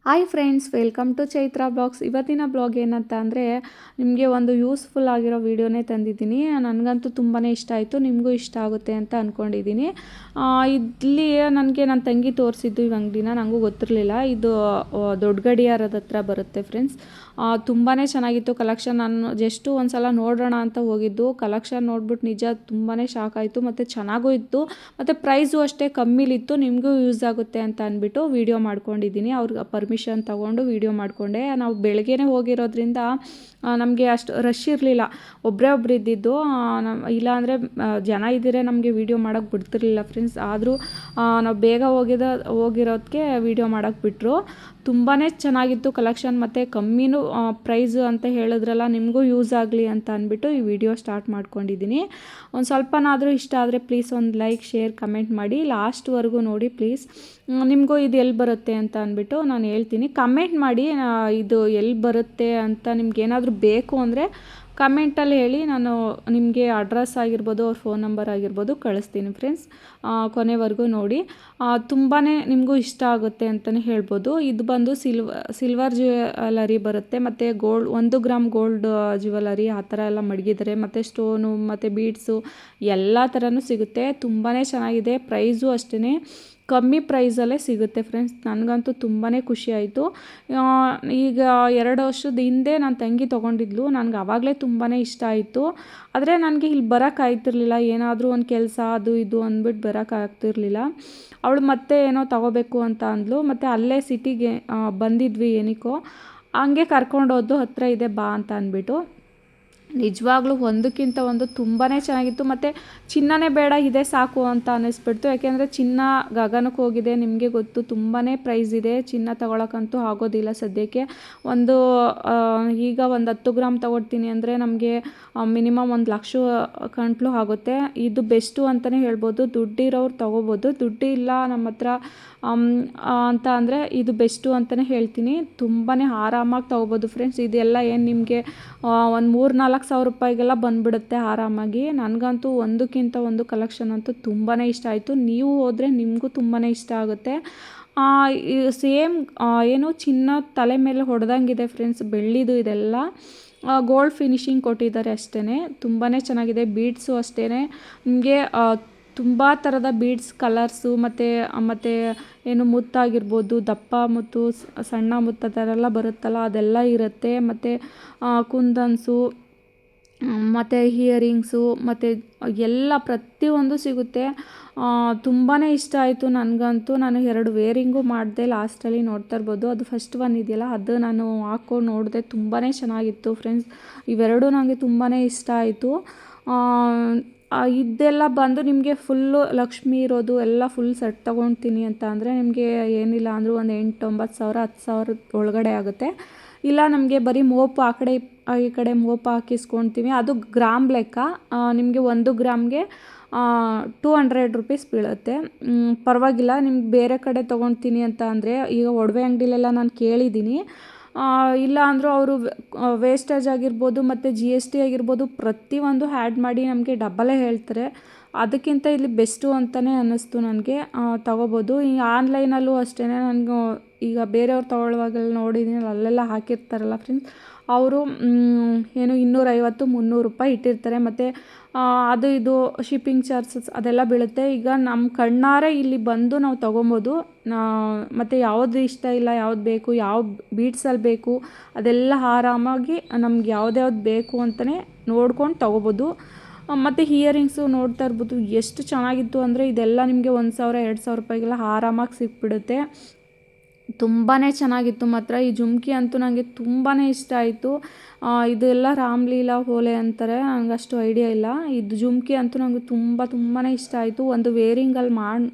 Hi friends, welcome to Chaitra blogs. ಇವತ್ತಿನ blog ಏನಂತ ಅಂದರೆ ನಿಮಗೆ ಒಂದು ಯೂಸ್ಫುಲ್ ಆಗಿರೋ ವೀಡಿಯೋನೇ ತಂದಿದ್ದೀನಿ. ನನಗಂತೂ ತುಂಬಾ ಇಷ್ಟ ಆಯಿತು, ನಿಮಗೂ ಇಷ್ಟ ಆಗುತ್ತೆ ಅಂತ ಅಂದ್ಕೊಂಡಿದ್ದೀನಿ. ಇಲ್ಲಿ ನನಗೆ ನನ್ನ ತಂಗಿ ತೋರಿಸಿದ್ದು ಈ ಅಂಗಡಿನ, ನನಗೂ ಗೊತ್ತಿರಲಿಲ್ಲ. ಇದು ದೊಡ್ಡ ಗಡಿಯಾರದ ಹತ್ರ ಬರುತ್ತೆ ಫ್ರೆಂಡ್ಸ್. ತುಂಬಾ ಚೆನ್ನಾಗಿತ್ತು ಕಲೆಕ್ಷನ್. ನಾನು ಜಸ್ಟು ಒಂದು ಸಲ ನೋಡೋಣ ಅಂತ ಹೋಗಿದ್ದು, ಕಲೆಕ್ಷನ್ ನೋಡ್ಬಿಟ್ಟು ನಿಜ ತುಂಬಾ ಶಾಕ್ ಆಯಿತು. ಮತ್ತು ಚೆನ್ನಾಗೂ ಇತ್ತು, ಮತ್ತು ಪ್ರೈಸು ಅಷ್ಟೇ ಕಮ್ಮಿಲಿತ್ತು. ನಿಮಗೂ ಯೂಸ್ ಆಗುತ್ತೆ ಅಂತ ಅಂದ್ಬಿಟ್ಟು ವೀಡಿಯೋ ಮಾಡ್ಕೊಂಡಿದ್ದೀನಿ. ಅವ್ರಿಗೆ ಪರ್ಮಿಷನ್ ತೊಗೊಂಡು ವೀಡಿಯೋ ಮಾಡಿಕೊಂಡೆ. ನಾವು ಬೆಳಗ್ಗೆನೇ ಹೋಗಿರೋದ್ರಿಂದ ನಮಗೆ ಅಷ್ಟು ರಶ್ ಇರಲಿಲ್ಲ, ಒಬ್ಬರೇ ಇದ್ದಿದ್ದು. ಇಲ್ಲಾಂದರೆ ಜನ ಇದ್ದರೆ ನಮಗೆ ವೀಡಿಯೋ ಮಾಡೋಕ್ಕೆ ಬಿಡ್ತಿರ್ಲಿಲ್ಲ ಫ್ರೆಂಡ್ಸ್. ಆದರೂ ನಾವು ಬೇಗ ಹೋಗಿರೋದಕ್ಕೆ ವೀಡಿಯೋ ಮಾಡೋಕ್ಕೆ ಬಿಟ್ಟರು. ತುಂಬಾ ಚೆನ್ನಾಗಿತ್ತು ಕಲೆಕ್ಷನ್, ಮತ್ತು ಕಮ್ಮಿನೂ ಪ್ರೈಸು ಅಂತ ಹೇಳಿದ್ರಲ್ಲ, ನಿಮಗೂ ಯೂಸ್ ಆಗಲಿ ಅಂತ ಅಂದ್ಬಿಟ್ಟು ಈ ವಿಡಿಯೋ ಸ್ಟಾರ್ಟ್ ಮಾಡ್ಕೊಂಡಿದ್ದೀನಿ. ಒಂದು ಸ್ವಲ್ಪನಾದರೂ ಇಷ್ಟ ಆದರೆ ಪ್ಲೀಸ್ ಒಂದು ಲೈಕ್, ಶೇರ್, ಕಮೆಂಟ್ ಮಾಡಿ. ಲಾಸ್ಟ್ವರೆಗೂ ನೋಡಿ ಪ್ಲೀಸ್. ನಿಮಗೂ ಇದು ಎಲ್ಲಿ ಬರುತ್ತೆ ಅಂತ ಅಂದ್ಬಿಟ್ಟು ನಾನು ಹೇಳ್ತೀನಿ. ಕಮೆಂಟ್ ಮಾಡಿ ಇದು ಎಲ್ಲಿ ಬರುತ್ತೆ ಅಂತ. ನಿಮ್ಗೇನಾದರೂ ಬೇಕು ಅಂದರೆ ಕಮೆಂಟಲ್ಲಿ ಹೇಳಿ, ನಾನು ನಿಮಗೆ ಅಡ್ರೆಸ್ ಆಗಿರ್ಬೋದು, ಅವ್ರ ಫೋನ್ ನಂಬರ್ ಆಗಿರ್ಬೋದು ಕಳಿಸ್ತೀನಿ ಫ್ರೆಂಡ್ಸ್. ಕೊನೆವರೆಗೂ ನೋಡಿ, ತುಂಬಾ ನಿಮಗೂ ಇಷ್ಟ ಆಗುತ್ತೆ ಅಂತಲೇ ಹೇಳ್ಬೋದು. ಇದು ಬಂದು ಸಿಲ್ವರ್ ಜ್ಯುವೆಲರಿ ಬರುತ್ತೆ, ಮತ್ತು 1 ಗ್ರಾಮ್ ಗೋಲ್ಡ್ ಜ್ಯುವೆಲರಿ ಆ ಥರ ಎಲ್ಲ ಮಡಗಿದ್ದಾರೆ. ಮತ್ತು ಸ್ಟೋನು ಮತ್ತು ಬೀಡ್ಸು ಎಲ್ಲ ಥರನೂ ಸಿಗುತ್ತೆ. ತುಂಬಾ ಚೆನ್ನಾಗಿದೆ. ಪ್ರೈಸು ಅಷ್ಟೇ ಕಮ್ಮಿ ಪ್ರೈಸಲ್ಲೇ ಸಿಗುತ್ತೆ ಫ್ರೆಂಡ್ಸ್. ನನಗಂತೂ ತುಂಬಾ ಖುಷಿ ಆಯಿತು. ಈಗ 2 ವರ್ಷದ ಹಿಂದೆ ನನ್ನ ತಂಗಿ ತೊಗೊಂಡಿದ್ಲು. ನನಗೆ ಆವಾಗಲೇ ತುಂಬಾ ಇಷ್ಟ ಆಯಿತು. ಆದರೆ ನನಗೆ ಇಲ್ಲಿ ಬರೋಕ್ಕಾಗ್ತಿರ್ಲಿಲ್ಲ, ಏನಾದರೂ ಒಂದು ಕೆಲಸ ಅದು ಇದು ಅಂದ್ಬಿಟ್ಟು ಬರೋಕ್ಕಾಗ್ತಿರ್ಲಿಲ್ಲ. ಅವಳು ಮತ್ತೆ ಏನೋ ತೊಗೋಬೇಕು ಅಂತ ಅಂದ್ಲು. ಮತ್ತು ಅಲ್ಲೇ ಸಿಟಿಗೆ ಬಂದಿದ್ವಿ ಏನಕ್ಕೋ, ಹಂಗೆ ಕರ್ಕೊಂಡೋದ್ದು, ಹತ್ತಿರ ಇದೆ ಬಾ ಅಂತ ಅಂದ್ಬಿಟ್ಟು. ನಿಜವಾಗ್ಲೂ ಒಂದಕ್ಕಿಂತ ಒಂದು ತುಂಬಾ ಚೆನ್ನಾಗಿತ್ತು. ಮತ್ತು ಚಿನ್ನನೇ ಬೇಡ, ಇದೇ ಸಾಕು ಅಂತ ಅನ್ನಿಸ್ಬಿಡ್ತು. ಯಾಕೆಂದರೆ ಚಿನ್ನ ಗಗನಕ್ಕೆ ಹೋಗಿದೆ, ನಿಮಗೆ ಗೊತ್ತು. ತುಂಬಾ ಪ್ರೈಸ್ ಇದೆ. ಚಿನ್ನ ತೊಗೊಳಕ್ಕಂತೂ ಆಗೋದಿಲ್ಲ ಸದ್ಯಕ್ಕೆ. ಈಗ ಒಂದು 10 ಗ್ರಾಮ್ ತೊಗೊಳ್ತೀನಿ ಅಂದರೆ ನಮಗೆ ಮಿನಿಮಮ್ 1 ಲಕ್ಷ ಗಂಟಲು ಆಗುತ್ತೆ. ಇದು ಬೆಸ್ಟು ಅಂತಲೇ ಹೇಳ್ಬೋದು. ದುಡ್ಡಿರೋರು ತೊಗೋಬೋದು, ದುಡ್ಡು ಇಲ್ಲ ನಮ್ಮ ಹತ್ರ ಅಂತ ಅಂದರೆ ಇದು ಬೆಸ್ಟು ಅಂತಲೇ ಹೇಳ್ತೀನಿ. ತುಂಬಾ ಆರಾಮಾಗಿ ತೊಗೋಬೋದು ಫ್ರೆಂಡ್ಸ್. ಇದೆಲ್ಲ ಏನು ನಿಮಗೆ ಒಂದು 3-4 ಸಾವಿರ ರೂಪಾಯಿಗೆಲ್ಲ ಬಂದುಬಿಡುತ್ತೆ ಆರಾಮಾಗಿ. ನನಗಂತೂ ಒಂದಕ್ಕಿಂತ ಒಂದು ಕಲೆಕ್ಷನ್ ಅಂತೂ ತುಂಬಾ ಇಷ್ಟ ಆಯಿತು. ನೀವು ಹೋದರೆ ನಿಮಗೂ ತುಂಬಾ ಇಷ್ಟ ಆಗುತ್ತೆ. ಸೇಮ್ ಏನು ಚಿನ್ನ ತಲೆ ಮೇಲೆ ಹೊಡೆದಂಗಿದೆ ಫ್ರೆಂಡ್ಸ್. ಬೆಳ್ಳಿದು ಇದೆಲ್ಲ ಗೋಲ್ಡ್ ಫಿನಿಶಿಂಗ್ ಕೊಟ್ಟಿದ್ದಾರೆ ಅಷ್ಟೇ. ತುಂಬಾ ಚೆನ್ನಾಗಿದೆ. ಬೀಡ್ಸು ಅಷ್ಟೇ ನಿಮಗೆ ತುಂಬ ಥರದ ಬೀಡ್ಸ್ ಕಲರ್ಸು, ಮತ್ತು ಏನು ಮುತ್ತಾಗಿರ್ಬೋದು, ದಪ್ಪ ಮುತ್ತು, ಸಣ್ಣ ಮುತ್ತು ಆ ಥರ ಎಲ್ಲ ಬರುತ್ತಲ್ಲ, ಅದೆಲ್ಲ ಇರುತ್ತೆ. ಮತ್ತು ಕುಂದನ್ಸು, ಮತ್ತು ಹಿಯರಿಂಗ್ಸು, ಮತ್ತು ಎಲ್ಲ ಪ್ರತಿಯೊಂದು ಸಿಗುತ್ತೆ. ತುಂಬಾ ಇಷ್ಟ ಆಯಿತು ನನಗಂತೂ. ನಾನು 2 ವೇರಿಂಗು ಮಾಡಿದೆ ಲಾಸ್ಟಲ್ಲಿ, ನೋಡ್ತಾ ಇರ್ಬೋದು. ಅದು ಫಸ್ಟ್ ಒನ್ ಇದೆಯಲ್ಲ, ಅದು ನಾನು ಹಾಕ್ಕೊಂಡು ನೋಡಿದೆ. ತುಂಬಾ ಚೆನ್ನಾಗಿತ್ತು ಫ್ರೆಂಡ್ಸ್. ಇವೆರಡೂ ನನಗೆ ತುಂಬಾ ಇಷ್ಟ ಆಯಿತು. ಇದೆಲ್ಲ ಬಂದು ನಿಮಗೆ ಫುಲ್ಲು ಲಕ್ಷ್ಮಿ ಇರೋದು ಎಲ್ಲ ಫುಲ್ ಸೆಟ್ ತೊಗೊಳ್ತೀನಿ ಅಂತ ಅಂದರೆ ನಿಮಗೆ ಏನಿಲ್ಲ ಅಂದರೂ ಒಂದು 8-9 ಸಾವಿರ, 10 ಸಾವಿರದ ಒಳಗಡೆ ಆಗುತ್ತೆ. ಇಲ್ಲ ನಮಗೆ ಬರೀ ಮೋಪು ಆ ಕಡೆ ಈ ಕಡೆ ಮೋಪು ಹಾಕಿಸ್ಕೊಳ್ತೀವಿ, ಅದು ಗ್ರಾಮ್ ಲೆಕ್ಕ. ನಿಮಗೆ 1 ಗ್ರಾಮ್ಗೆ 200 ರೂಪೀಸ್ ಬೀಳುತ್ತೆ. ಪರವಾಗಿಲ್ಲ. ನಿಮ್ಗೆ ಬೇರೆ ಕಡೆ ತೊಗೊಳ್ತೀನಿ ಅಂತ ಅಂದರೆ, ಈಗ ಒಡವೆ ಅಂಗಡಿಲೆಲ್ಲ ನಾನು ಕೇಳಿದ್ದೀನಿ, ಇಲ್ಲ ಅಂದರೂ ಅವರು ವೇಸ್ಟೇಜ್ ಆಗಿರ್ಬೋದು, ಮತ್ತು GST ಆಗಿರ್ಬೋದು, ಪ್ರತಿಯೊಂದು ಆ್ಯಡ್ ಮಾಡಿ ನಮಗೆ ಡಬಲೇ ಹೇಳ್ತಾರೆ. ಅದಕ್ಕಿಂತ ಇಲ್ಲಿ ಬೆಸ್ಟು ಅಂತಲೇ ಅನ್ನಿಸ್ತು ನನಗೆ. ತೊಗೋಬೋದು. ಈ ಆನ್ಲೈನಲ್ಲೂ ಅಷ್ಟೇ. ನನಗೂ ಈಗ ಬೇರೆಯವ್ರು ತೊಗೊಳ್ಳುವಾಗೆಲ್ಲ ನೋಡಿದ್ದೀನಿ, ಅಲ್ಲೆಲ್ಲ ಹಾಕಿರ್ತಾರಲ್ಲ ಫ್ರೆಂಡ್ಸ್, ಅವರು ಏನು 250-300 ರೂಪಾಯಿ ಇಟ್ಟಿರ್ತಾರೆ. ಮತ್ತು ಅದು ಇದು ಶಿಪ್ಪಿಂಗ್ ಚಾರ್ಜಸ್ ಅದೆಲ್ಲ ಬೀಳುತ್ತೆ. ಈಗ ನಮ್ಮ ಕಣ್ಣಾರೆ ಇಲ್ಲಿ ಬಂದು ನಾವು ತೊಗೊಬೋದು. ಮತ್ತು ಯಾವುದು ಇಷ್ಟ ಇಲ್ಲ, ಯಾವ್ದು ಬೇಕು, ಯಾವ ಬೀಡ್ಸಲ್ಲಿ ಬೇಕು, ಅದೆಲ್ಲ ಆರಾಮಾಗಿ ನಮ್ಗೆ ಯಾವ್ದ್ಯಾವ್ದು ಬೇಕು ಅಂತಲೇ ನೋಡ್ಕೊಂಡು ತೊಗೋಬೋದು. ಮತ್ತು ಹಿಯರಿಂಗ್ಸು ನೋಡ್ತಾ ಇರ್ಬೋದು ಎಷ್ಟು ಚೆನ್ನಾಗಿತ್ತು ಅಂದರೆ, ಇದೆಲ್ಲ ನಿಮಗೆ 1,000-2,000 ರೂಪಾಯಿಗೆಲ್ಲ ಆರಾಮಾಗಿ ಸಿಕ್ಬಿಡುತ್ತೆ. ತುಂಬಾ ಚೆನ್ನಾಗಿತ್ತು ಮಾತ್ರ. ಈ ಜುಮ್ಕಿ ಅಂತೂ ನನಗೆ ತುಂಬಾ ಇಷ್ಟ ಆಯಿತು. ಇದೆಲ್ಲ ರಾಮಲೀಲಾ ಓಲೆ ಅಂತಾರೆ, ನನಗೆ ಅಷ್ಟು ಐಡಿಯಾ ಇಲ್ಲ. ಇದು ಜುಮ್ಕಿ ಅಂತೂ ನನಗೆ ತುಂಬಾ ಇಷ್ಟ ಆಯಿತು. ಒಂದು ವೇರಿಂಗಲ್ಲಿ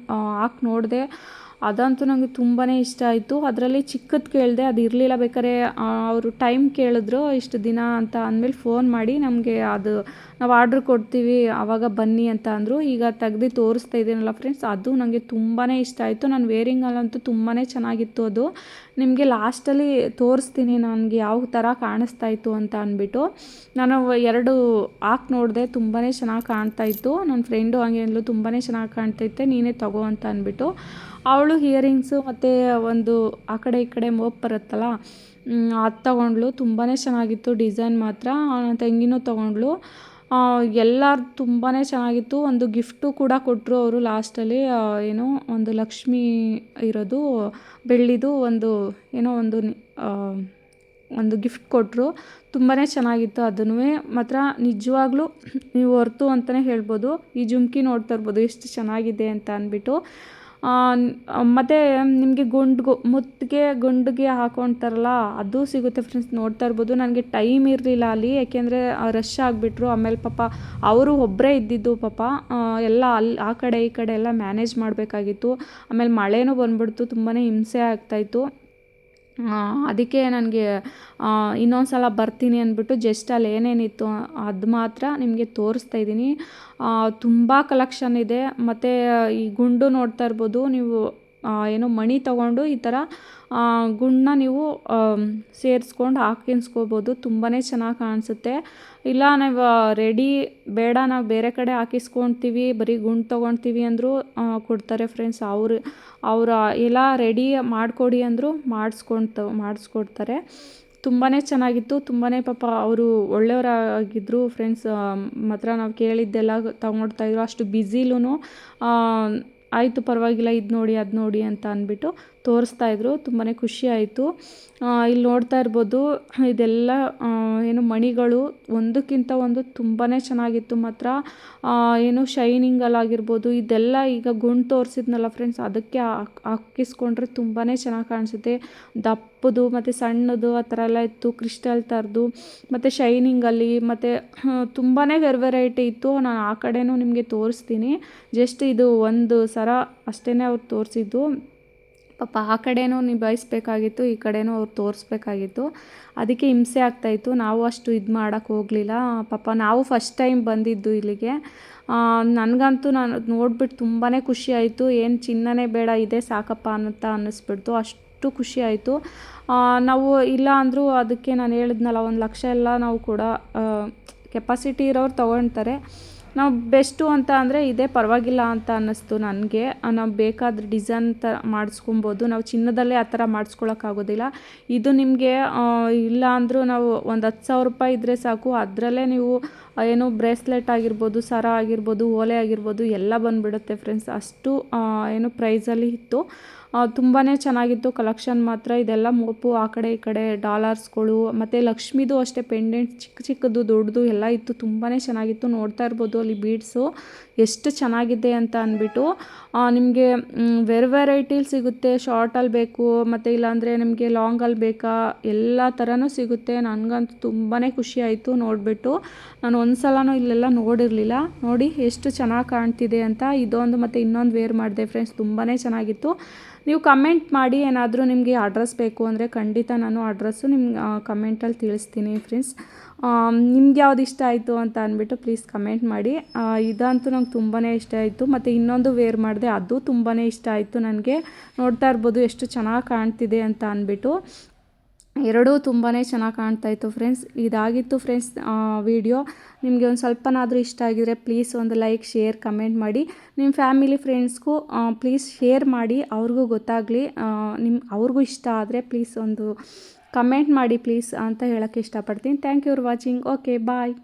ಹಾಕಿ ನೋಡಿದೆ, ಅದಂತೂ ನನಗೆ ತುಂಬಾ ಇಷ್ಟ ಆಯಿತು. ಅದರಲ್ಲಿ ಚಿಕ್ಕದು ಕೇಳಿದೆ, ಅದು ಇರಲಿಲ್ಲ. ಬೇಕಾದ್ರೆ ಅವರು ಟೈಮ್ ಕೇಳಿದ್ರು ಇಷ್ಟು ದಿನ ಅಂತ ಅಂದಮೇಲೆ ಫೋನ್ ಮಾಡಿ ನಮಗೆ ಅದು ನಾವು ಆರ್ಡ್ರ್ ಕೊಡ್ತೀವಿ ಆವಾಗ ಬನ್ನಿ ಅಂತ ಅಂದರು. ಈಗ ತೆಗ್ದು ತೋರಿಸ್ತಾ ಇದ್ದೀನಲ್ಲ ಫ್ರೆಂಡ್ಸ್, ಅದು ನನಗೆ ತುಂಬಾ ಇಷ್ಟ ಆಯಿತು. ನಾನು ವೇರಿಂಗಲ್ಲಂತೂ ತುಂಬಾ ಚೆನ್ನಾಗಿತ್ತು. ಅದು ನಿಮಗೆ ಲಾಸ್ಟಲ್ಲಿ ತೋರಿಸ್ತೀನಿ ನನಗೆ ಯಾವ ಥರ ಕಾಣಿಸ್ತಾ ಇತ್ತು ಅಂತ ಅಂದ್ಬಿಟ್ಟು. ನಾನು 2 ಹಾಕಿ ನೋಡಿದೆ, ತುಂಬಾ ಚೆನ್ನಾಗಿ ಕಾಣ್ತಾಯಿತ್ತು. ನನ್ನ ಫ್ರೆಂಡು ಹಂಗೆ ಅಂದ್ಲು, ತುಂಬಾ ಚೆನ್ನಾಗಿ ಕಾಣ್ತೈತೆ, ನೀನೇ ತಗೋ ಅಂತ ಅಂದ್ಬಿಟ್ಟು. ಅವಳು ಇಯರಿಂಗ್ಸು ಮತ್ತು ಒಂದು ಆ ಕಡೆ ಈ ಕಡೆ ಮೋಪ್ ಬರುತ್ತಲ್ಲ ಅದು ತೊಗೊಂಡ್ಳು. ತುಂಬಾ ಚೆನ್ನಾಗಿತ್ತು ಡಿಸೈನ್ ಮಾತ್ರ. ನನ್ನ ತಂಗಿನೂ ತೊಗೊಂಡ್ಳು. ಎಲ್ಲರೂ ತುಂಬಾ ಚೆನ್ನಾಗಿತ್ತು. ಒಂದು ಗಿಫ್ಟು ಕೂಡ ಕೊಟ್ಟರು ಅವರು ಲಾಸ್ಟಲ್ಲಿ. ಏನೋ ಒಂದು ಲಕ್ಷ್ಮಿ ಇರೋದು ಬೆಳ್ಳಿದು ಒಂದು ಗಿಫ್ಟ್ ಕೊಟ್ಟರು. ತುಂಬಾ ಚೆನ್ನಾಗಿತ್ತು. ಅದನ್ನೂ ಮಾತ್ರ ನಿಜವಾಗ್ಲೂ ನೀವು ಹೊರ್ತು ಅಂತಲೇ ಹೇಳ್ಬೋದು. ಈ ಜುಮ್ಕಿ ನೋಡ್ತಾ ಇರ್ಬೋದು ಎಷ್ಟು ಚೆನ್ನಾಗಿದೆ ಅಂತ ಅಂದ್ಬಿಟ್ಟು. ಮತ್ತು ನಿಮಗೆ ಮುತ್ತಿಗೆ ಗುಂಡಿಗೆ ಹಾಕ್ಕೊಳ್ತಾರಲ್ಲ ಅದು ಸಿಗುತ್ತೆ ಫ್ರೆಂಡ್ಸ್. ನೋಡ್ತಾ ಇರ್ಬೋದು. ನನಗೆ ಟೈಮ್ ಇರಲಿಲ್ಲ ಅಲ್ಲಿ, ಯಾಕೆಂದರೆ ರಶ್ ಆಗಿಬಿಟ್ರು. ಆಮೇಲೆ ಪಾಪ ಅವರು ಒಬ್ಬರೇ ಇದ್ದಿದ್ದು ಪಾಪ. ಎಲ್ಲ ಅಲ್ಲಿ ಆ ಕಡೆ ಈ ಕಡೆ ಎಲ್ಲ ಮ್ಯಾನೇಜ್ ಮಾಡಬೇಕಾಗಿತ್ತು. ಆಮೇಲೆ ಮಳೆನೂ ಬಂದ್ಬಿಡ್ತು. ತುಂಬಾ ಹಿಂಸೆ ಆಗ್ತಾಯಿತ್ತು. ಅದಕ್ಕೆ ನನಗೆ ಇನ್ನೊಂದು ಸಲ ಬರ್ತೀನಿ ಅಂದ್ಬಿಟ್ಟು ಜಸ್ಟ್ ಅಲ್ಲಿ ಏನೇನಿತ್ತು ಅದು ಮಾತ್ರ ನಿಮಗೆ ತೋರಿಸ್ತಾ ಇದ್ದೀನಿ. ತುಂಬ ಕಲೆಕ್ಷನ್ ಇದೆ. ಮತ್ತು ಈ ಗುಂಡು ನೋಡ್ತಾ ಇರ್ಬೋದು ನೀವು. ಏನೋ ಮಣಿ ತೊಗೊಂಡು ಈ ಥರ ಗುಂಡನ್ನ ನೀವು ಸೇರಿಸ್ಕೊಂಡು ಹಾಕಿಸ್ಕೋಬೋದು. ತುಂಬಾ ಚೆನ್ನಾಗಿ ಕಾಣಿಸುತ್ತೆ. ಇಲ್ಲ ನಾವು ರೆಡಿ ಬೇಡ, ನಾವು ಬೇರೆ ಕಡೆ ಹಾಕಿಸ್ಕೊಳ್ತೀವಿ, ಬರೀ ಗುಂಡು ತೊಗೊಳ್ತೀವಿ ಅಂದರೂ ಕೊಡ್ತಾರೆ ಫ್ರೆಂಡ್ಸ್. ಅವ್ರ ಎಲ್ಲ ರೆಡಿ ಮಾಡಿಕೊಡಿ ಅಂದರೂ ಮಾಡಿಸ್ಕೊಡ್ತಾರೆ. ತುಂಬಾ ಚೆನ್ನಾಗಿತ್ತು. ತುಂಬಾ ಪಾಪ ಅವರು ಒಳ್ಳೆಯವರಾಗಿದ್ದರು ಫ್ರೆಂಡ್ಸ್. ಮಾತ್ರ ನಾವು ಕೇಳಿದ್ದೆಲ್ಲ ತೊಗೊಳ್ತಾಯಿದ್ರು. ಅಷ್ಟು ಬ್ಯುಸಿಲೂ ಆಯಿತು ಪರವಾಗಿಲ್ಲ, ಇದು ನೋಡಿ ಅದು ನೋಡಿ ಅಂತ ಅಂದ್ಬಿಟ್ಟು ತೋರಿಸ್ತಾಯಿದ್ರು. ತುಂಬಾ ಖುಷಿ ಆಯಿತು. ಇಲ್ಲಿ ನೋಡ್ತಾ ಇರ್ಬೋದು ಇದೆಲ್ಲ ಏನು ಮಣಿಗಳು ಒಂದಕ್ಕಿಂತ ಒಂದು ತುಂಬಾ ಚೆನ್ನಾಗಿತ್ತು ಮಾತ್ರ. ಏನು ಶೈನಿಂಗಲ್ಲಾಗಿರ್ಬೋದು ಇದೆಲ್ಲ ಈಗ ಗುಂಡು ತೋರಿಸಿದ್ನಲ್ಲ ಫ್ರೆಂಡ್ಸ್, ಅದಕ್ಕೆ ಹಾಕಿಸ್ಕೊಂಡ್ರೆ ತುಂಬಾ ಚೆನ್ನಾಗಿ ಕಾಣಿಸುತ್ತೆ. ದಪ್ಪದು ಮತ್ತು ಸಣ್ಣದು ಆ ಥರ ಎಲ್ಲ ಇತ್ತು. ಕ್ರಿಸ್ಟಲ್ ಥರದ್ದು ಮತ್ತು ಶೈನಿಂಗಲ್ಲಿ ಮತ್ತು ತುಂಬಾ ವೆರೈಟಿ ಇತ್ತು. ನಾನು ಆ ಕಡೆನೂ ನಿಮಗೆ ತೋರಿಸ್ತೀನಿ. ಜಸ್ಟ್ ಇದು ಒಂದು ಸರ ಅಷ್ಟೇ ಅವ್ರು ತೋರಿಸಿದ್ದು. ಪಾಪ ಆ ಕಡೆನೂ ನಿಭಾಯಿಸ್ಬೇಕಾಗಿತ್ತು, ಈ ಕಡೆನೂ ಅವ್ರು ತೋರಿಸ್ಬೇಕಾಗಿತ್ತು. ಅದಕ್ಕೆ ಹಿಂಸೆ ಆಗ್ತಾಯಿತ್ತು. ನಾವು ಅಷ್ಟು ಇದು ಮಾಡೋಕ್ಕೆ ಹೋಗಲಿಲ್ಲ. ಪಾಪ ನಾವು ಫಸ್ಟ್ ಟೈಮ್ ಬಂದಿದ್ದು ಇಲ್ಲಿಗೆ. ನನಗಂತೂ ನಾನು ನೋಡ್ಬಿಟ್ಟು ತುಂಬಾ ಖುಷಿ ಆಯಿತು. ಏನು ಚಿನ್ನನೇ ಬೇಡ, ಇದೇ ಸಾಕಪ್ಪ ಅಂತ ಅನ್ನಿಸ್ಬಿಡ್ತು. ಅಷ್ಟು ಖುಷಿ ಆಯಿತು. ನಾವು ಇಲ್ಲ ಅಂದರೂ ಅದಕ್ಕೆ ನಾನು ಹೇಳಿದ್ನಲ್ಲ 1 ಲಕ್ಷ ಎಲ್ಲ ನಾವು ಕೂಡ ಕೆಪಾಸಿಟಿ ಇರೋರು ತೊಗೊಳ್ತಾರೆ. ನಾವು ಬೆಸ್ಟು ಅಂತ ಅಂದರೆ ಇದೇ ಪರವಾಗಿಲ್ಲ ಅಂತ ಅನ್ನಿಸ್ತು ನನಗೆ. ನಾವು ಬೇಕಾದ್ರೆ ಡಿಸೈನ್ ಮಾಡಿಸ್ಕೊಬೋದು. ನಾವು ಚಿನ್ನದಲ್ಲೇ ಆ ಥರ ಮಾಡಿಸ್ಕೊಳಕ್ಕಾಗೋದಿಲ್ಲ. ಇದು ನಿಮಗೆ ಇಲ್ಲ ಅಂದರೂ ನಾವು ಒಂದು 10,000 ರೂಪಾಯಿ ಇದ್ದರೆ ಸಾಕು. ಅದರಲ್ಲೇ ನೀವು ಏನು ಬ್ರೇಸ್ಲೆಟ್ ಆಗಿರ್ಬೋದು, ಸರ ಆಗಿರ್ಬೋದು, ಓಲೆ ಆಗಿರ್ಬೋದು ಎಲ್ಲ ಬಂದುಬಿಡುತ್ತೆ ಫ್ರೆಂಡ್ಸ್. ಅಷ್ಟು ಏನು ಪ್ರೈಸಲ್ಲಿ ಇತ್ತು. ತುಂಬಾ ಚೆನ್ನಾಗಿತ್ತು ಕಲೆಕ್ಷನ್ ಮಾತ್ರ. ಇದೆಲ್ಲ ಮೋಪು ಆ ಕಡೆ ಈ ಕಡೆ ಡಾಲರ್ಸ್ಗಳು ಮತ್ತು ಲಕ್ಷ್ಮಿದು ಅಷ್ಟೇ ಪೆಂಡೆಂಟ್ ಚಿಕ್ಕದು ದೊಡ್ಡದು ಎಲ್ಲ ಇತ್ತು. ತುಂಬಾ ಚೆನ್ನಾಗಿತ್ತು. ನೋಡ್ತಾ ಇರ್ಬೋದು ಅಲ್ಲಿ ಬೀಡ್ಸು ಎಷ್ಟು ಚೆನ್ನಾಗಿದೆ ಅಂತ ಅಂದ್ಬಿಟ್ಟು. ನಿಮಗೆ ವೆರೈಟಿಲಿ ಸಿಗುತ್ತೆ. ಶಾರ್ಟಲ್ಲಿ ಬೇಕು ಮತ್ತು ಇಲ್ಲಾಂದರೆ ನಿಮಗೆ ಲಾಂಗಲ್ಲಿ ಬೇಕಾ ಎಲ್ಲ ಥರನೂ ಸಿಗುತ್ತೆ. ನನಗಂತೂ ತುಂಬಾ ಖುಷಿ ಆಯಿತು ನೋಡಿಬಿಟ್ಟು. ನಾನು ಒಂದು ಸಲನೂ ಇಲ್ಲೆಲ್ಲ ನೋಡಿರಲಿಲ್ಲ. ನೋಡಿ ಎಷ್ಟು ಚೆನ್ನಾಗಿ ಕಾಣ್ತಿದೆ ಅಂತ. ಇದೊಂದು ಮತ್ತು ಇನ್ನೊಂದು ವೇರ್ ಮಾಡಿದೆ ಫ್ರೆಂಡ್ಸ್. ತುಂಬಾ ಚೆನ್ನಾಗಿತ್ತು. ನೀವು ಕಮೆಂಟ್ ಮಾಡಿ. ಏನಾದರೂ ನಿಮಗೆ ಅಡ್ರೆಸ್ ಬೇಕು ಅಂದರೆ ಖಂಡಿತ ನಾನು ಅಡ್ರೆಸ್ಸು ನಿಮ್ಗೆ ಕಮೆಂಟಲ್ಲಿ ತಿಳಿಸ್ತೀನಿ ಫ್ರೆಂಡ್ಸ್. ನಿಮ್ಗೆ ಯಾವ್ದು ಇಷ್ಟ ಆಯಿತು ಅಂತ ಅಂದ್ಬಿಟ್ಟು ಪ್ಲೀಸ್ ಕಮೆಂಟ್ ಮಾಡಿ. ಇದಂತೂ ನಂಗೆ ತುಂಬಾ ಇಷ್ಟ ಆಯಿತು. ಮತ್ತು ಇನ್ನೊಂದು ವೇರ್ ಮಾಡಿದೆ, ಅದು ತುಂಬಾ ಇಷ್ಟ ಆಯಿತು ನನಗೆ. ನೋಡ್ತಾ ಇರ್ಬೋದು ಎಷ್ಟು ಚೆನ್ನಾಗಿ ಕಾಣ್ತಿದೆ ಅಂತ ಅಂದ್ಬಿಟ್ಟು. ಎರಡೂ ತುಂಬಾ ಚೆನ್ನಾಗಿ ಕಾಣ್ತಾಯಿತ್ತು ಫ್ರೆಂಡ್ಸ್. ಇದಾಗಿತ್ತು ಫ್ರೆಂಡ್ಸ್ ವಿಡಿಯೋ. ನಿಮಗೆ ಒಂದು ಸ್ವಲ್ಪನಾದರೂ ಇಷ್ಟ ಆಗಿದರೆ ಪ್ಲೀಸ್ ಒಂದು ಲೈಕ್, ಶೇರ್, ಕಮೆಂಟ್ ಮಾಡಿ. ನಿಮ್ಮ ಫ್ಯಾಮಿಲಿ ಫ್ರೆಂಡ್ಸ್ಗೂ ಪ್ಲೀಸ್ ಶೇರ್ ಮಾಡಿ, ಅವ್ರಿಗೂ ಗೊತ್ತಾಗಲಿ. ಅವ್ರಿಗೂ ಇಷ್ಟ ಆದರೆ ಪ್ಲೀಸ್ ಒಂದು ಕಮೆಂಟ್ ಮಾಡಿ ಪ್ಲೀಸ್ ಅಂತ ಹೇಳೋಕ್ಕೆ ಇಷ್ಟಪಡ್ತೀನಿ. Thank you for watching. Okay bye.